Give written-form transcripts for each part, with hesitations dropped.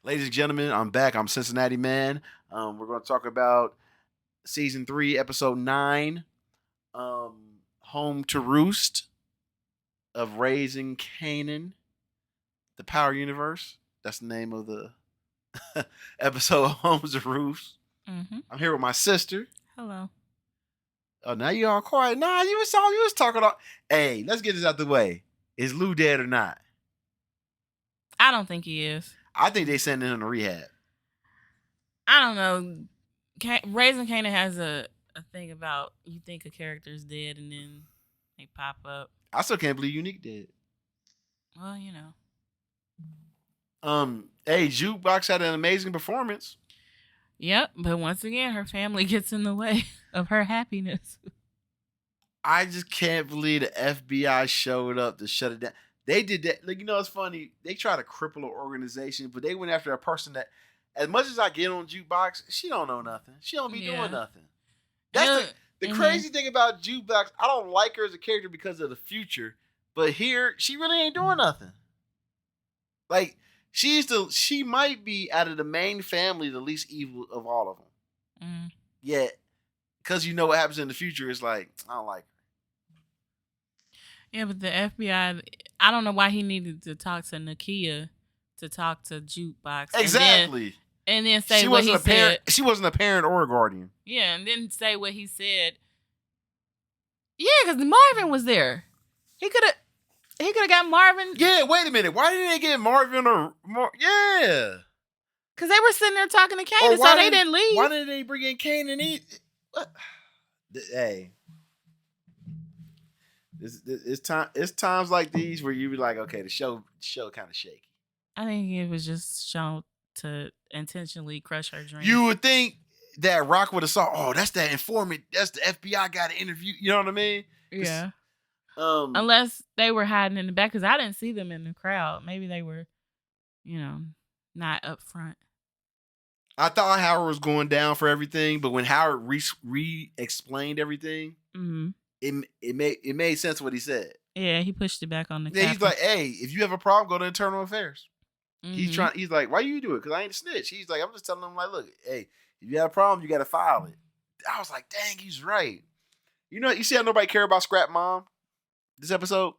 Ladies and gentlemen, I'm back. I'm Cincinnati Man. We're going to talk about season 3, episode 9, Home to Roost of Raising Kanan, the Power Universe. That's the name of the episode of Home to Roost. Mm-hmm. I'm here with my sister. Hello. Oh, now you all quiet. Nah, you was talking about. Hey, let's get this out the way. Is Lou dead or not? I don't think he is. I think they sending him to rehab. I don't know. Raising Kanan has a thing about you think a character's dead and then they pop up. I still can't believe Unique dead. Well, you know. Hey, Jukebox had an amazing performance. Yep, but once again, her family gets in the way of her happiness. I just can't believe the FBI showed up to shut it down. They did that. Like, you know, it's funny. They try to cripple an organization, but they went after a person that, as much as I get on Jukebox, she don't know nothing. She don't be doing nothing. That's the crazy thing about Jukebox. I don't like her as a character because of the future, but here she really ain't doing nothing. Like, she might be out of the main family the least evil of all of them. Mm. Yet, because you know what happens in the future, it's like I don't like her. Yeah, but the FBI, I don't know why he needed to talk to Nakia to talk to Jukebox. Exactly. And then say what he said. She wasn't a parent or a guardian. Yeah, and then say what he said. Yeah, because Marvin was there. He could have got Marvin. Yeah, wait a minute. Why didn't they get Marvin or yeah? Because they were sitting there talking to Kanan, so they didn't leave. Why didn't they bring in Kanan? Hey. It's times like these where you be like, okay, the show kind of shaky. I think it was just shown to intentionally crush her dreams. You would think that Rock would have saw, oh, that's that informant, that's the FBI guy to interview. You know what I mean? Yeah. Unless they were hiding in the back, because I didn't see them in the crowd. Maybe they were, not up front. I thought Howard was going down for everything, but when Howard re-explained everything, mm-hmm. It made sense what he said. Yeah, he pushed it back on the. Yeah, he's like, "Hey, if you have a problem, go to Internal Affairs." Mm-hmm. He's like, "Why you do it? Because I ain't a snitch." He's like, "I'm just telling him, like, look, hey, if you have a problem, you got to file it." I was like, "Dang, he's right." You see how nobody care about Scrap Mom this episode?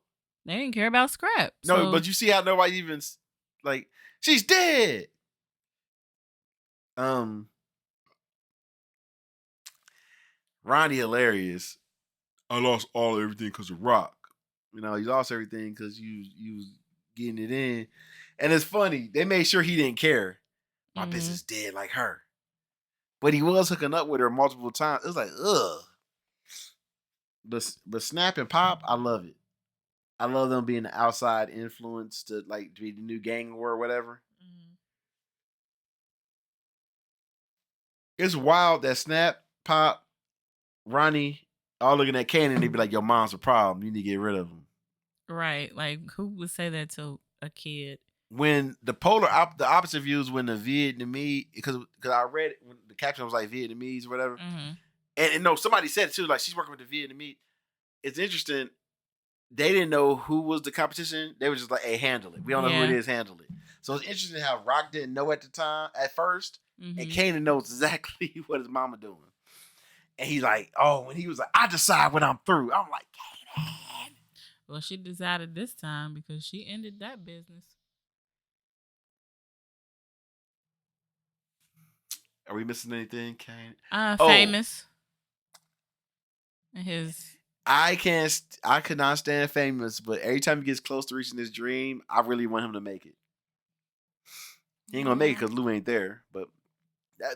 They didn't care about Scrap. No, but you see how nobody even like she's dead. Ronnie hilarious. I lost everything because of Rock. You lost everything because you was getting it in. And it's funny. They made sure he didn't care. My business dead like her. But he was hooking up with her multiple times. It was like, ugh. But Snap and Pop, I love it. I love them being the outside influence to be the new gang war or whatever. Mm-hmm. It's wild that Snap, Pop, Ronnie, all looking at Kanan, they be like, your mom's a problem. You need to get rid of him. Right. Like, who would say that to a kid? When the the opposite views when the Vietnamese, because I read it, when the caption was like Vietnamese or whatever. Mm-hmm. And no, somebody said it too, like she's working with the Vietnamese. It's interesting. They didn't know who was the competition. They were just like, hey, handle it. We don't know who it is, handle it. So it's interesting how Rock didn't know at first, mm-hmm. and Kanan knows exactly what his mama doing. And he's like, oh, when he was like, I decide when I'm through. I'm like, Kanan. Well, she decided this time because she ended that business. Are we missing anything, Kanan? Famous. I could not stand Famous, but every time he gets close to reaching his dream, I really want him to make it. He ain't gonna make it because Lou ain't there, but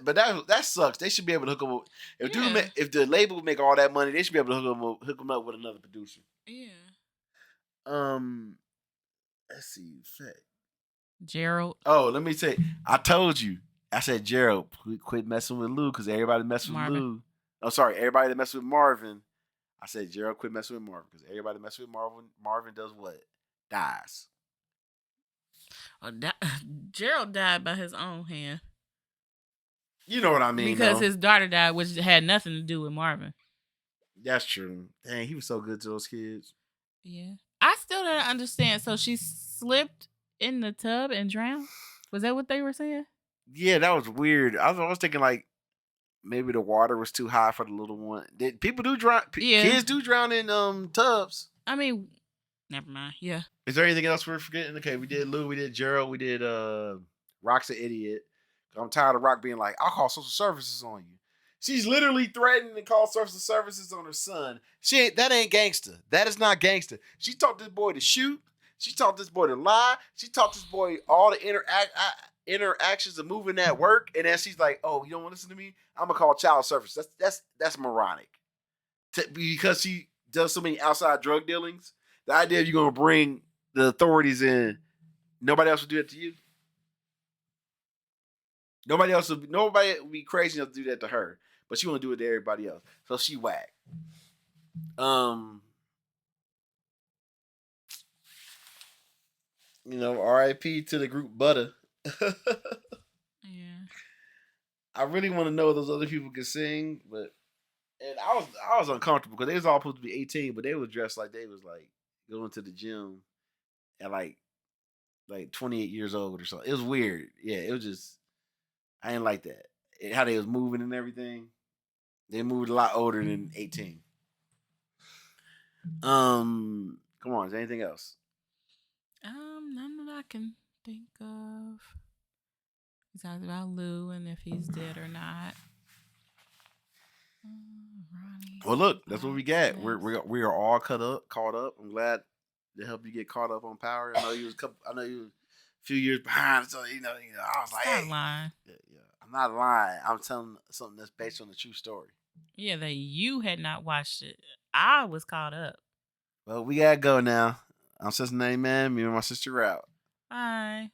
that sucks. They should be able to hook up. If the label make all that money, they should be able to hook him up with another producer. Yeah. Let's see. Gerald. Oh, let me say. I told you. I said Gerald, quit messing with Lou because everybody messed with Lou. Oh, sorry, everybody that messed with Marvin. I said Gerald, quit messing with Marvin because everybody that messed with Marvin. Marvin does what? Dies. Gerald died by his own hand. You know what I mean? Because his daughter died, which had nothing to do with Marvin. That's true. Dang, he was so good to those kids. Yeah. I still don't understand. So she slipped in the tub and drowned? Was that what they were saying? Yeah, that was weird. I was thinking like maybe the water was too high for the little one. People do drown? Yeah. Kids do drown in tubs. I mean, never mind. Yeah. Is there anything else we're forgetting? Okay, we did Lou, we did Gerald, we did Rock's an idiot. I'm tired of Rock being like, I'll call social services on you. She's literally threatening to call social services on her son. That ain't gangster. That is not gangster. She taught this boy to shoot. She taught this boy to lie. She taught this boy all the interactions of moving at work. And then she's like, "Oh, you don't want to listen to me? I'm gonna call child services." That's moronic. Because she does so many outside drug dealings. The idea of you gonna bring the authorities in, nobody else will do it to you. Nobody would be crazy enough to do that to her, but she want to do it to everybody else. So she whack. R.I.P. to the group Butta. Yeah. I really want to know if those other people can sing, and I was uncomfortable because they was all supposed to be 18, but they was dressed like they was like going to the gym at like 28 years old or something. It was weird. Yeah, it was just I didn't like that. How they was moving and everything. They moved a lot older than 18. Come on, is there anything else? None that I can think of. He talks about Lou and if he's dead or not. Ronnie. Well, look, that's what we got. We are all caught up. I'm glad to help you get caught up on Power. I know you was a few years behind, so I was like, hey, lying. Yeah, I'm not lying. I'm telling something that's based on a true story. Yeah, that you had not watched it. I was caught up. Well, we gotta go now. I'm Cincinnati Man. Me and my sister are out. Bye.